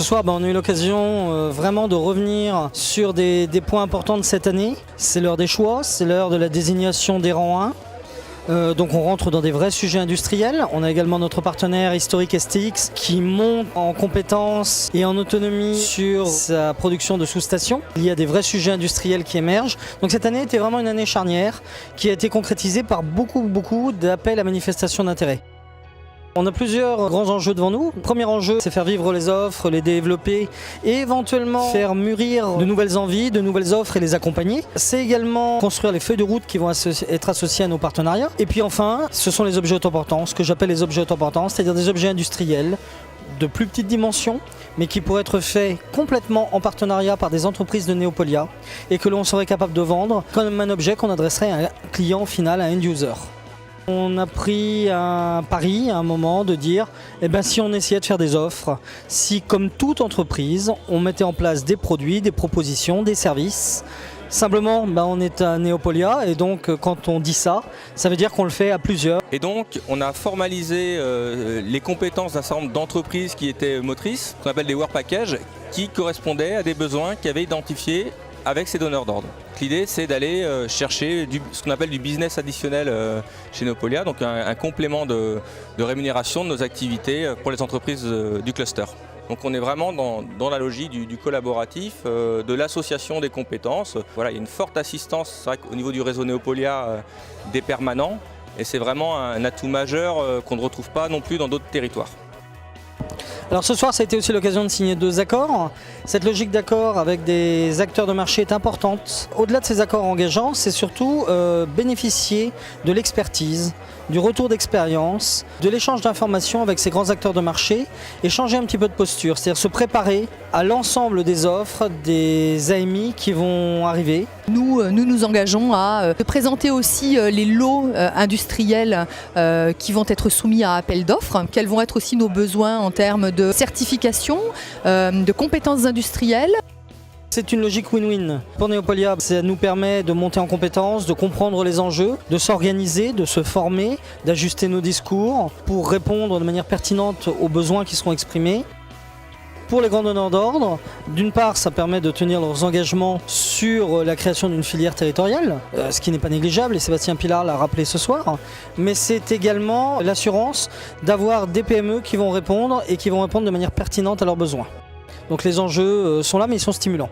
soir, on a eu l'occasion vraiment de revenir sur des points importants de cette année. C'est l'heure des choix, c'est l'heure de la désignation des rangs 1. Donc on rentre dans des vrais sujets industriels. On a également notre partenaire historique STX qui monte en compétences et en autonomie sur sa production de sous-stations. Il y a des vrais sujets industriels qui émergent. Donc cette année était vraiment une année charnière qui a été concrétisée par beaucoup d'appels à manifestation d'intérêt. On a plusieurs grands enjeux devant nous. Le premier enjeu, c'est faire vivre les offres, les développer et éventuellement faire mûrir de nouvelles envies, de nouvelles offres et les accompagner. C'est également construire les feuilles de route qui vont être associées à nos partenariats. Et puis enfin, ce sont les objets autoportants, ce que j'appelle les objets autoportants, c'est-à-dire des objets industriels de plus petite dimension, mais qui pourraient être faits complètement en partenariat par des entreprises de Neopolia et que l'on serait capable de vendre comme un objet qu'on adresserait à un client final, à un end-user. On a pris un pari à un moment de dire, si on essayait de faire des offres, si comme toute entreprise, on mettait en place des produits, des propositions, des services. Simplement, on est à Neopolia et donc quand on dit ça, ça veut dire qu'on le fait à plusieurs. Et donc, on a formalisé les compétences d'un certain nombre d'entreprises qui étaient motrices, qu'on appelle des work packages, qui correspondaient à des besoins qui avaient identifiés avec ces donneurs d'ordre. L'idée, c'est d'aller chercher ce qu'on appelle du business additionnel chez Neopolia, donc un complément de rémunération de nos activités pour les entreprises du cluster. Donc on est vraiment dans la logique du collaboratif, de l'association des compétences. Voilà, il y a une forte assistance, c'est vrai qu'au niveau du réseau Neopolia, des permanents, et c'est vraiment un atout majeur qu'on ne retrouve pas non plus dans d'autres territoires. Alors ce soir, ça a été aussi l'occasion de signer 2 accords. Cette logique d'accord avec des acteurs de marché est importante. Au-delà de ces accords engageants, c'est surtout bénéficier de l'expertise, du retour d'expérience, de l'échange d'informations avec ces grands acteurs de marché et changer un petit peu de posture, c'est-à-dire se préparer à l'ensemble des offres, des AMI qui vont arriver. Nous nous engageons à présenter aussi les lots industriels qui vont être soumis à appel d'offres, quels vont être aussi nos besoins en termes de certification, de compétences industrielles. C'est une logique win-win. Pour Neopolia, ça nous permet de monter en compétences, de comprendre les enjeux, de s'organiser, de se former, d'ajuster nos discours pour répondre de manière pertinente aux besoins qui seront exprimés. Pour les grands donneurs d'ordre, d'une part, ça permet de tenir leurs engagements sur la création d'une filière territoriale, ce qui n'est pas négligeable et Sébastien Pilard l'a rappelé ce soir, mais c'est également l'assurance d'avoir des PME qui vont répondre et qui vont répondre de manière pertinente à leurs besoins. Donc les enjeux sont là, mais ils sont stimulants.